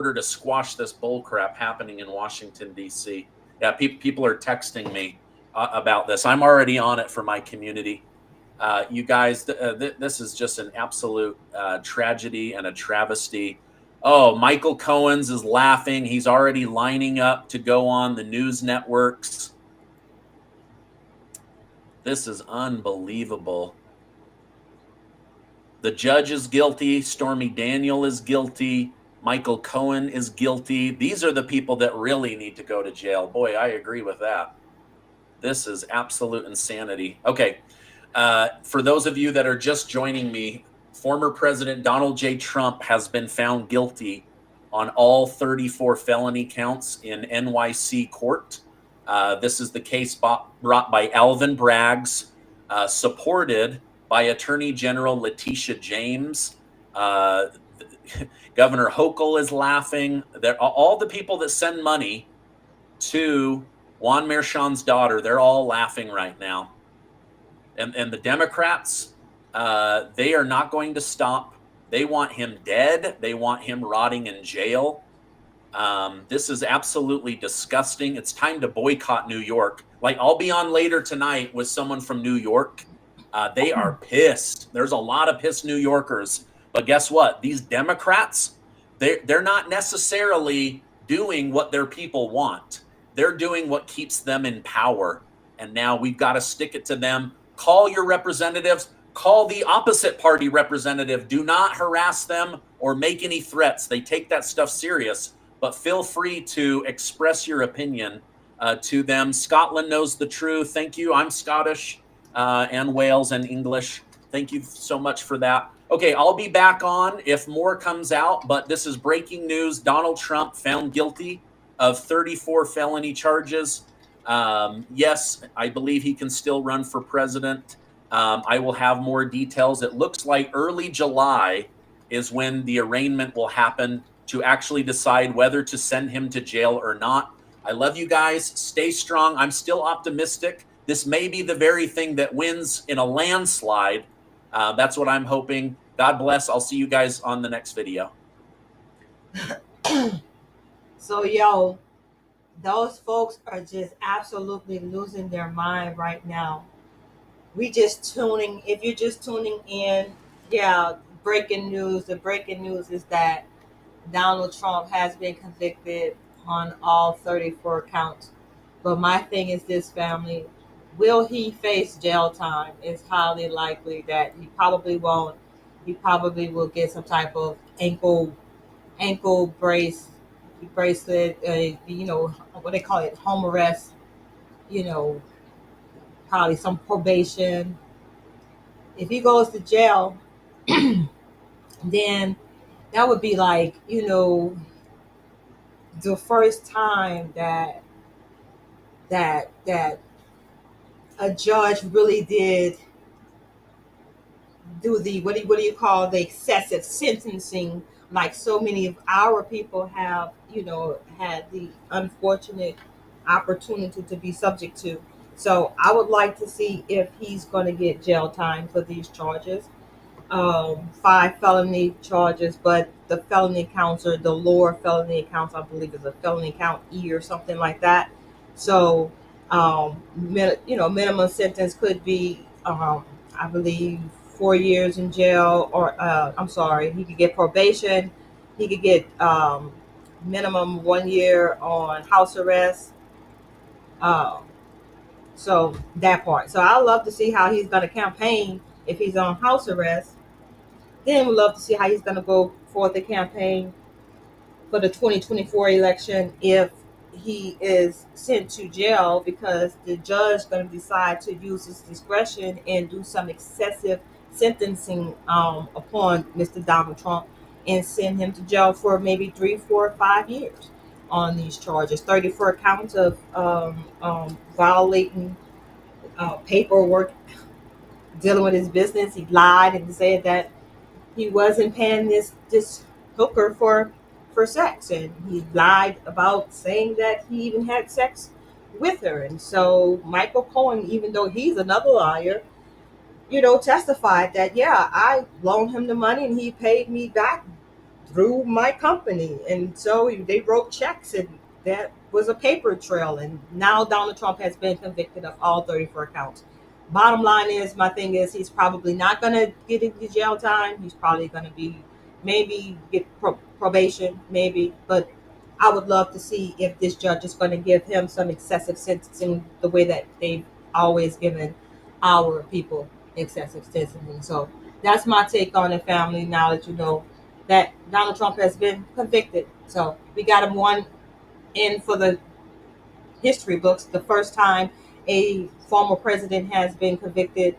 order to squash this bullcrap happening in Washington, D.C. Yeah, people are texting me about this. I'm already on it for my community. You guys, this is just an absolute tragedy and a travesty. Oh, Michael Cohen's is laughing. He's already lining up to go on the news networks. This is unbelievable. The judge is guilty. Stormy Daniel is guilty. Michael Cohen is guilty. These are the people that really need to go to jail. Boy, I agree with that. This is absolute insanity. Okay. For those of you that are just joining me, former President Donald J. Trump has been found guilty on all 34 felony counts in NYC court. This is the case brought by Alvin Braggs, supported by Attorney General Letitia James. Governor Hochul is laughing. All the people that send money to Juan Merchan's daughter, they're all laughing right now. And the Democrats, they are not going to stop. They want him dead. They want him rotting in jail. This is absolutely disgusting. It's time to boycott New York. Like, I'll be on later tonight with someone from New York. They are pissed. There's a lot of pissed New Yorkers. But guess what? These Democrats, they're not necessarily doing what their people want. They're doing what keeps them in power. And now we've got to stick it to them. Call your representatives. Call the opposite party representative. Do not harass them or make any threats. They take that stuff serious. But feel free to express your opinion to them. Scotland knows the truth. Thank you. I'm Scottish and Wales and English. Thank you so much for that. Okay, I'll be back on if more comes out, but this is breaking news. Donald Trump found guilty of 34 felony charges. Yes, I believe he can still run for president. I will have more details. It looks like early July is when the arraignment will happen to actually decide whether to send him to jail or not. I love you guys. Stay strong. I'm still optimistic. This may be the very thing that wins in a landslide. That's what I'm hoping. God bless. I'll see you guys on the next video. So, yo, those folks are just absolutely losing their mind right now. If you're just tuning in, yeah, breaking news. The breaking news is that Donald Trump has been convicted on all 34 counts. But my thing is this, family. Will he face jail time? It's highly likely that he probably won't. He probably will get some type of ankle bracelet, what they call it, home arrest, probably some probation. If he goes to jail, then that would be like, the first time that a judge really did do the what do you call the excessive sentencing, like so many of our people have had the unfortunate opportunity to be subject to. So I would like to see if he's going to get jail time for these charges. 5 felony charges, but the felony counts are the lower felony counts. I believe is a felony count E or something like that. So minimum sentence could be I believe 4 years in jail, or he could get probation. He could get minimum 1 year on house arrest. So that part. So I love to see how he's going to campaign if he's on house arrest. Then we'd love to see how he's going to go for the campaign for the 2024 election if he is sent to jail, because the judge is going to decide to use his discretion and do some excessive sentencing upon Mr. Donald Trump and send him to jail for maybe 3, 4, 5 years on these charges. 34 counts of violating paperwork, dealing with his business. He lied and said that he wasn't paying this hooker for sex, and he lied about saying that he even had sex with her. And so Michael Cohen, even though he's another liar, testified that, yeah, I loaned him the money and he paid me back through my company. And so they wrote checks, and that was a paper trail. And now Donald Trump has been convicted of all 34 counts. Bottom line is, my thing is, he's probably not going to get into jail time. He's probably going to be, maybe get probation, maybe. But I would love to see if this judge is going to give him some excessive sentencing the way that they've always given our people excessive sentencing. So that's my take on it, family. Now that you know that Donald Trump has been convicted. So we got him one in for the history books. The first time a former president has been convicted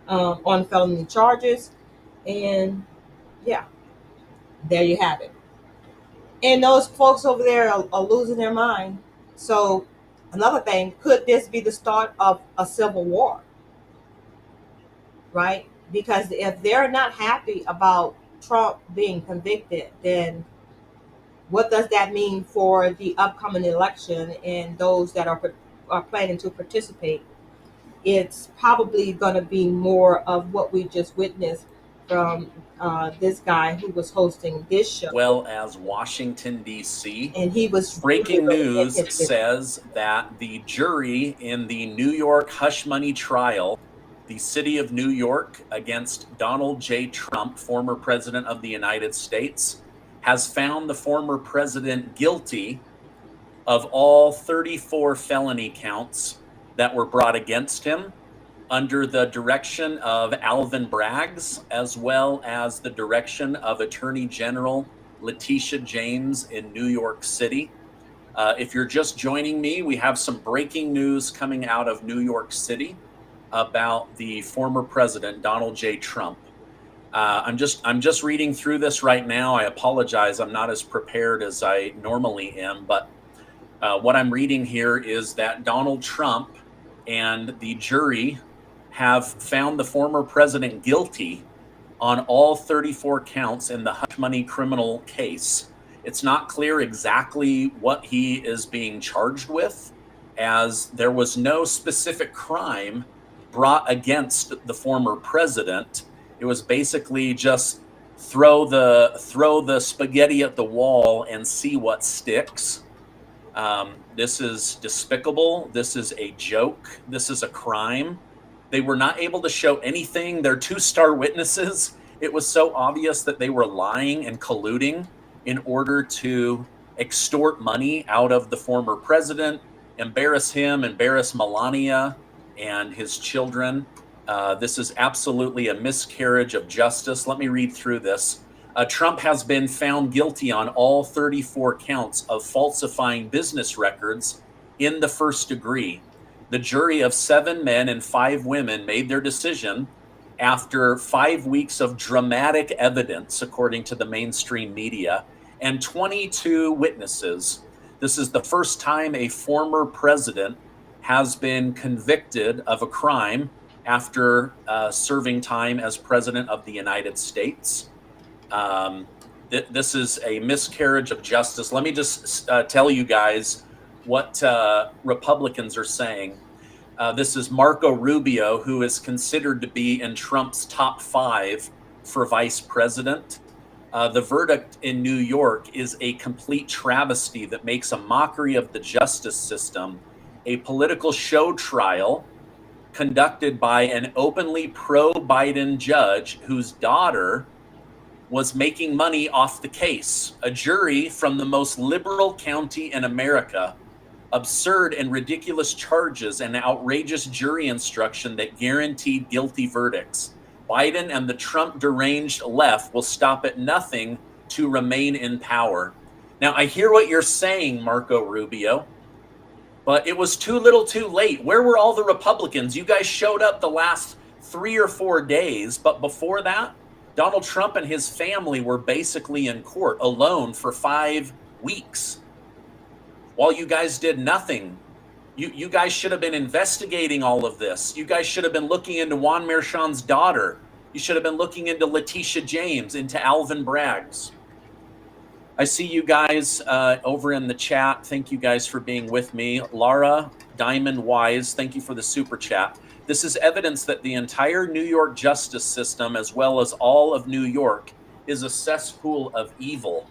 on felony charges. And yeah, there you have it. And those folks over there are losing their mind. So another thing, could this be the start of a civil war? Right? Because if they're not happy about Trump being convicted, then what does that mean for the upcoming election and those that are planning to participate? It's probably going to be more of what we just witnessed from this guy who was hosting this show, well as Washington, D.C. and he was Breaking really news into this. says that the jury in the New York hush money trial, the city of New York against Donald J. Trump, former president of the United States, has found the former president guilty of all 34 felony counts that were brought against him under the direction of Alvin Braggs, as well as the direction of Attorney General Letitia James in New York City. If you're just joining me, we have some breaking news coming out of New York City about the former president, Donald J. Trump. I'm just reading through this right now. I apologize. I'm not as prepared as I normally am, but what I'm reading here is that Donald Trump and the jury have found the former president guilty on all 34 counts in the hush money criminal case. It's not clear exactly what he is being charged with, as there was no specific crime brought against the former president. It was basically just throw the spaghetti at the wall and see what sticks. This is despicable. This is a joke. This is a crime. They were not able to show anything. They're two star witnesses. It was so obvious that they were lying and colluding in order to extort money out of the former president, embarrass him, embarrass Melania and his children. This is absolutely a miscarriage of justice. Let me read through this. Trump has been found guilty on all 34 counts of falsifying business records in the first degree. The jury of 7 men and 5 women made their decision after 5 weeks of dramatic evidence, according to the mainstream media, and 22 witnesses. This is the first time a former president has been convicted of a crime after serving time as president of the United States. This is a miscarriage of justice. Let me just tell you guys what Republicans are saying. This is Marco Rubio, who is considered to be in Trump's top 5 for vice president. The verdict in New York is a complete travesty that makes a mockery of the justice system, a political show trial conducted by an openly pro-Biden judge whose daughter was making money off the case. A jury from the most liberal county in America, absurd and ridiculous charges, and outrageous jury instruction that guaranteed guilty verdicts. Biden and the Trump deranged left will stop at nothing to remain in power. Now, I hear what you're saying, Marco Rubio, but it was too little too late. Where were all the Republicans? You guys showed up the last 3 or 4 days, but before that, Donald Trump and his family were basically in court alone for 5 weeks while you guys did nothing. You guys should have been investigating all of this. You guys should have been looking into Juan Merchan's daughter. You should have been looking into Letitia James, into Alvin Braggs. I see you guys over in the chat. Thank you guys for being with me. Laura Diamond Wise, thank you for the super chat. This is evidence that the entire New York justice system, as well as all of New York, is a cesspool of evil.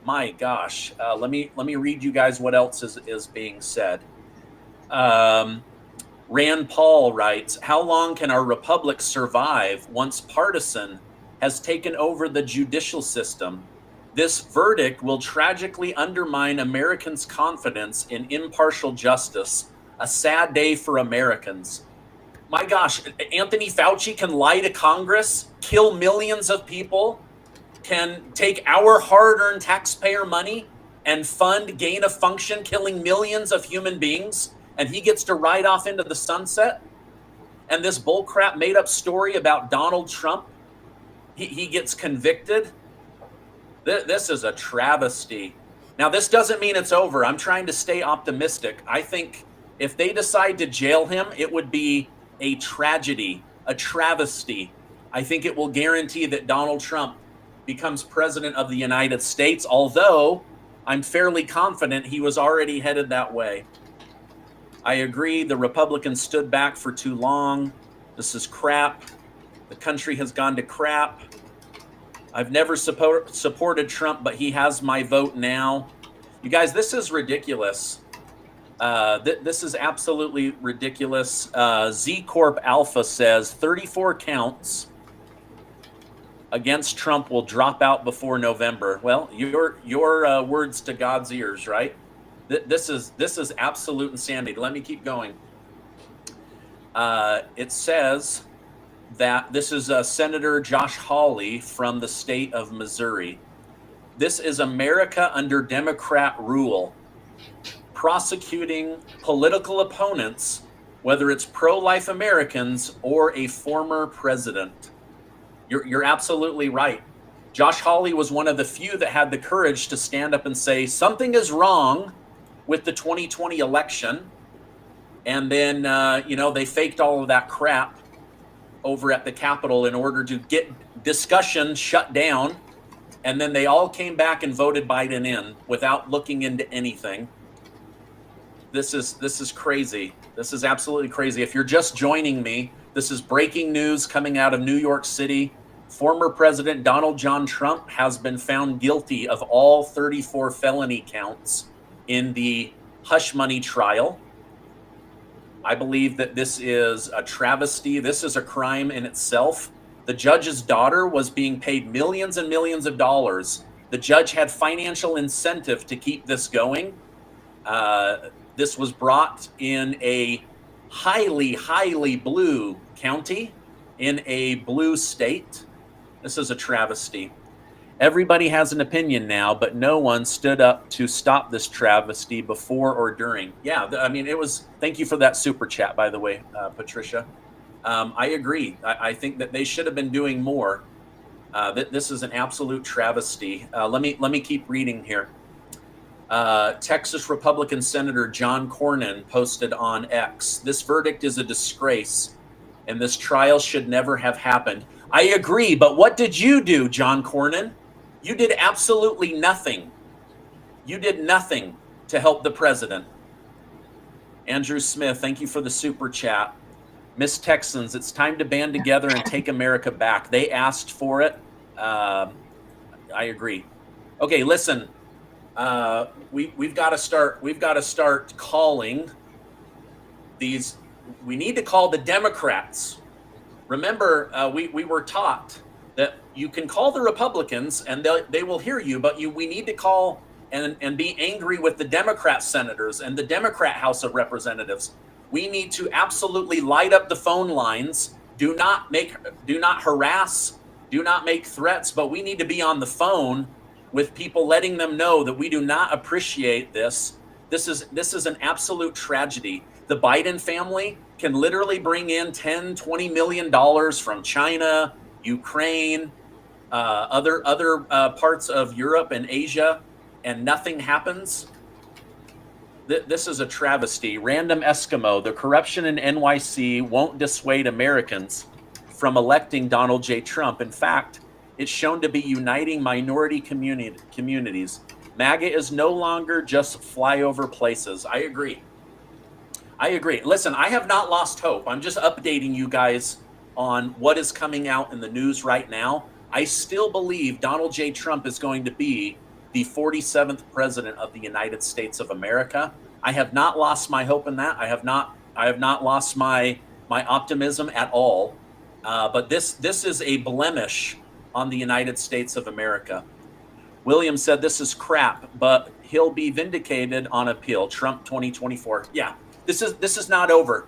My gosh. Let me read you guys what else is being said. Rand Paul writes, how long can our republic survive once partisan has taken over the judicial system? This verdict will tragically undermine Americans' confidence in impartial justice. A sad day for Americans. My gosh, Anthony Fauci can lie to Congress, kill millions of people, can take our hard-earned taxpayer money and fund gain of function, killing millions of human beings, and he gets to ride off into the sunset. And this bullcrap made-up story about Donald Trump, he gets convicted. This is a travesty. Now, this doesn't mean it's over. I'm trying to stay optimistic. I think if they decide to jail him, it would be a tragedy, a travesty. I think it will guarantee that Donald Trump becomes president of the United States, although I'm fairly confident he was already headed that way. I agree, the Republicans stood back for too long. This is crap. The country has gone to crap. I've never supported Trump, but he has my vote now. You guys, this is ridiculous. This is absolutely ridiculous. Z Corp Alpha says 34 counts against Trump will drop out before November. Well, your words to God's ears, right? This is absolute insanity. Let me keep going. It says that this is Senator Josh Hawley from the state of Missouri. This is America under Democrat rule, prosecuting political opponents, whether it's pro-life Americans or a former president. You're absolutely right. Josh Hawley was one of the few that had the courage to stand up and say something is wrong with the 2020 election. And then, they faked all of that crap over at the Capitol in order to get discussion shut down. And then they all came back and voted Biden in without looking into anything. This is crazy. This is absolutely crazy. If you're just joining me, this is breaking news coming out of New York City. Former President Donald John Trump has been found guilty of all 34 felony counts in the hush money trial. I believe that this is a travesty. This is a crime in itself. The judge's daughter was being paid millions and millions of dollars. The judge had financial incentive to keep this going. This was brought in a highly, highly blue county in a blue state. This is a travesty. Everybody has an opinion now, but no one stood up to stop this travesty before or during. Yeah, it was, thank you for that super chat, by the way, Patricia. I agree. I think that they should have been doing more. This is an absolute travesty. Let me keep reading here. Texas Republican Senator John Cornyn posted on X, this verdict is a disgrace and this trial should never have happened. I agree, but what did you do, John Cornyn? You did absolutely nothing. You did nothing to help the president. Andrew Smith, thank you for the super chat. Miss Texans, it's time to band together and take America back. They asked for it. I agree. Okay, listen. We've got to start calling these. We need to call the Democrats. Remember, we were taught that you can call the Republicans and they will hear you, but we need to call and be angry with the Democrat senators and the Democrat House of Representatives. We need to absolutely light up the phone lines. Do not harass, do not make threats, but we need to be on the phone with people, letting them know that we do not appreciate this. This is an absolute tragedy. The Biden family can literally bring in $10-20 million from China, Ukraine, other parts of Europe and Asia, and nothing happens. This is a travesty. Random Eskimo, the corruption in NYC won't dissuade Americans from electing Donald J. Trump. In fact, it's shown to be uniting minority communities. MAGA is no longer just flyover places. I agree. Listen, I have not lost hope. I'm just updating you guys on what is coming out in the news right now. I still believe Donald J. Trump is going to be the 47th president of the United States of America. I have not lost my hope in that. I have not lost my optimism at all. But this is a blemish on the United States of America. William said this is crap, but he'll be vindicated on appeal. Trump 2024. Yeah, this is not over.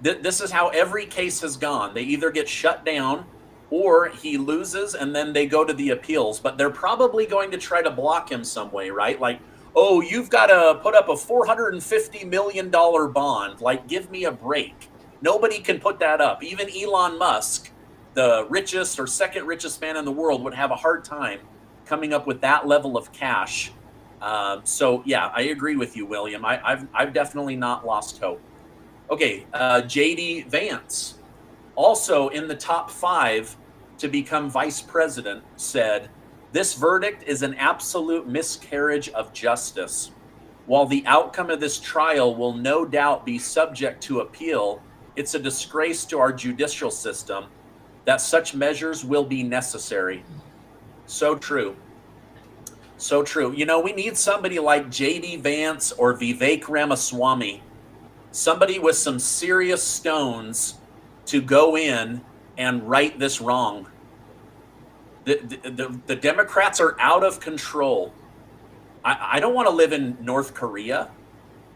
This is how every case has gone. They either get shut down or he loses and then they go to the appeals, but they're probably going to try to block him some way, right? Like, oh, you've got to put up a $450 million bond. Like, give me a break. Nobody can put that up. Even Elon Musk, the richest or second richest man in the world, would have a hard time coming up with that level of cash. So yeah, I agree with you, William. I've definitely not lost hope. Okay, JD Vance, also in the top 5 to become vice president, said, "This verdict is an absolute miscarriage of justice. While the outcome of this trial will no doubt be subject to appeal, it's a disgrace to our judicial system that such measures will be necessary." So true. So true. You know, we need somebody like JD Vance or Vivek Ramaswamy, somebody with some serious stones to go in and right this wrong. The Democrats are out of control. I don't want to live in North Korea.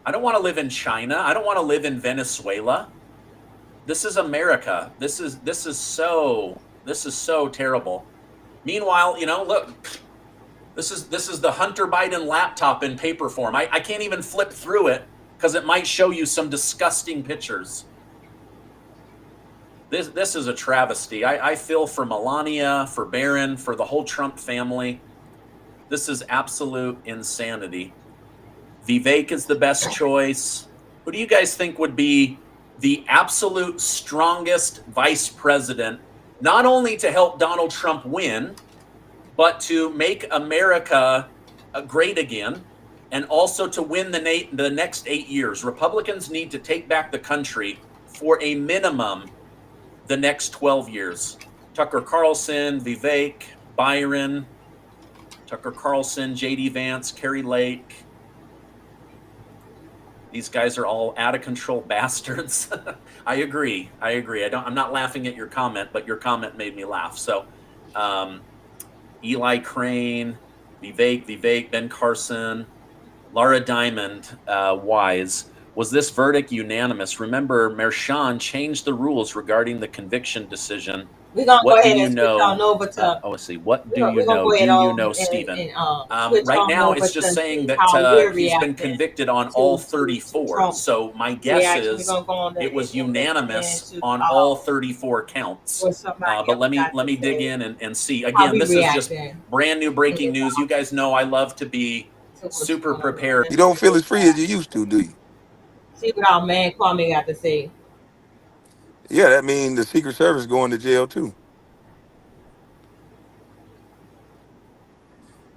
I don't want to live in China. I don't want to live in Venezuela. This is America. This is so terrible. Meanwhile, you know, look, this is the Hunter Biden laptop in paper form. I can't even flip through it because it might show you some disgusting pictures. This is a travesty. I feel for Melania, for Barron, for the whole Trump family. This is absolute insanity. Vivek is the best choice. Who do you guys think would be the absolute strongest vice president, not only to help Donald Trump win, but to make America great again, and also to win the next 8 years? Republicans need to take back the country for a minimum the next 12 years. Tucker Carlson, Vivek, Byron, Tucker Carlson, JD Vance, Kerry Lake. These guys are all out of control bastards. I agree. I'm not laughing at your comment, but your comment made me laugh. So, Eli Crane, Vivek, Ben Carson, Laura Diamond, Wise. Was this verdict unanimous? Remember, Merchan changed the rules regarding the conviction decision. We're gonna What go do ahead you and know? switch on over to. Let's see. What do We're you gonna know? go Do ahead you on know, and Stephen? switch Right on now, over it's just to saying see that how we're he's been reacting convicted on to all to 34. Trump So my guess reaction. We're is gonna go on it was and unanimous to on all 34 counts. what somebody But else let got to me dig say. in and see. How Again, we this is just reacting brand new to breaking this news. You guys know I love to be to what's super going on. prepared. You don't feel as free as you used to, do you? See what our man Kwame got to say. Yeah, that means the Secret Service going to jail too.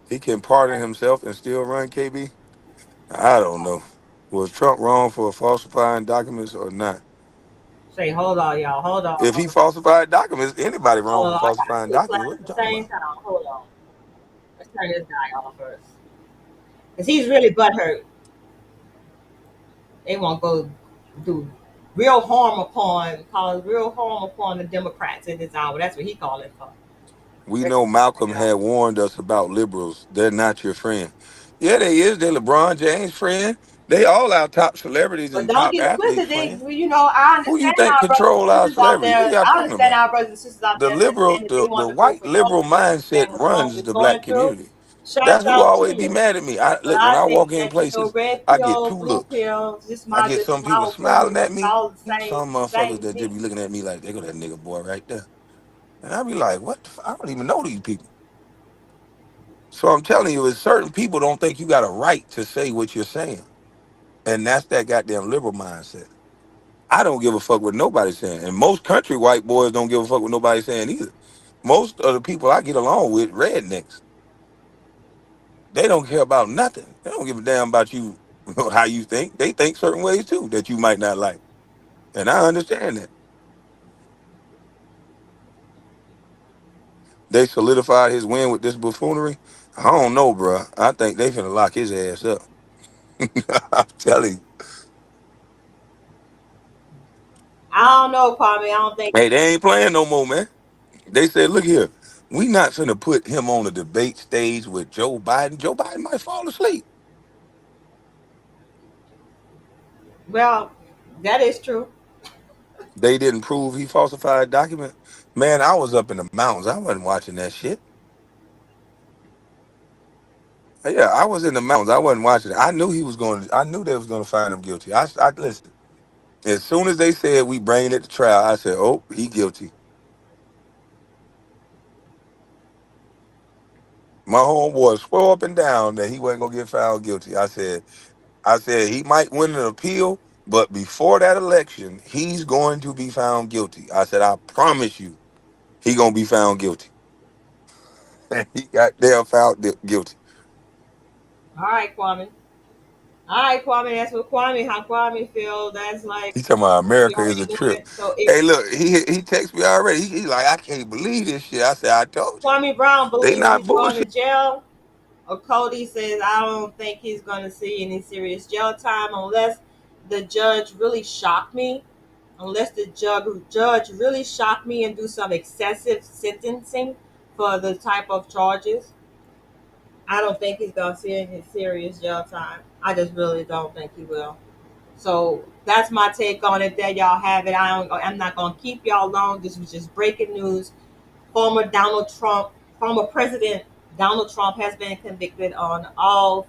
He can pardon himself and still run KB. I don't know. Was Trump wrong for falsifying documents or not? Say, hold on, y'all. Hold on, If he hold on. falsified documents, anybody wrong Hold for on. I got falsifying two documents. What claps are at you the talking same about? time. Hold on. Let's turn this guy off first. Because he's really butthurt. They want to go do cause real harm upon the Democrats in this hour. That's what he called it for. We know Malcolm had warned us about liberals. They're not your friend. Yeah, they is. They're LeBron James' friend. They all our top celebrities But and don't top get it athletes' twisted. They, friend. I Who you understand think our brothers control and our sisters out celebrities? What are there. y'all I talking understand about? our brothers and sisters out The there that's liberal, saying that they the want to vote white for Trump liberal because they mindset understand what Trump runs is the going black through. community. Shout That's who out to always be you. mad at me. But Look, when I I think walk in that, places, red I get pill, two blue looks. pill, just I get some people my smiling opinion, at it's me, all the some motherfuckers same that just thing. be looking at me like, they go that nigga boy right there. And I be like, what the I don't even know these people. So I'm telling you, it's certain people don't think you got a right to say what you're saying. And that's that goddamn liberal mindset. I don't give a fuck what nobody's saying. And most country white boys don't give a fuck what nobody's saying either. Most of the people I get along with, rednecks, they don't care about nothing. They don't give a damn about you, how you think. They think certain ways too that you might not like. And I understand that. they solidified his win with this buffoonery. I don't know, bro. I think they finna lock his ass up. I'm telling you. I don't know, Kwame. I don't think. Hey, they ain't playing no more, man. They said, look here, we not finna put him on a debate stage with Joe Biden. Joe Biden might fall asleep. Well, that is true. They didn't prove he falsified a document. Man, I was up in the mountains. I wasn't watching that shit. Yeah, I was in the mountains. I wasn't watching it. I knew he was going. I knew they was going to find him guilty. I listen. As soon as they said we bringing it to trial, I said, "Oh, he guilty." My homeboy swore up and down that he wasn't gonna get found guilty. I said he might win an appeal, but before that election, he's going to be found guilty. I said, I promise you, he gonna be found guilty. And he got damn found guilty. All right, Kwame. All right, Kwame. That's what Kwame. How Kwame feel. That's like He talking about we America is already a knew trip. it. So if Hey, look, he texted me already. He like, I can't believe this shit. I said, I told you, Kwame Brown they believes not he's going bullshit. to jail, Achoti says, I don't think he's going to see any serious jail time unless the judge really shocked me. Unless the judge really shocked me and do some excessive sentencing for the type of charges, I don't think he's going to see any serious jail time. I just really don't think he will. So that's my take on it. There y'all have it. I'm not going to keep y'all long. This was just breaking news. Former President Donald Trump has been convicted on all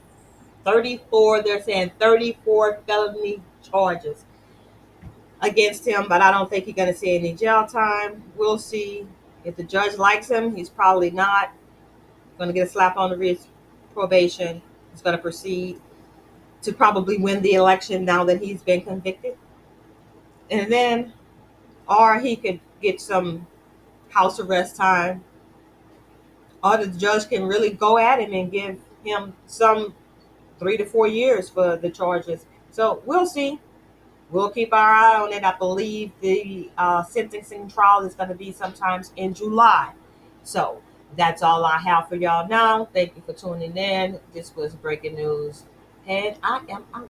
34, they're saying 34 felony charges against him, but I don't think he's going to see any jail time. We'll see. If the judge likes him, he's probably not going to get a slap on the wrist, probation. He's going to proceed to probably win the election now that he's been convicted. And then, or he could get some house arrest time, or the judge can really go at him and give him some 3 to 4 years for the charges. So we'll see. We'll keep our eye on it. I believe the sentencing trial is going to be sometimes in July. So that's all I have for y'all now. Thank you for tuning in. This was breaking news, and I am out.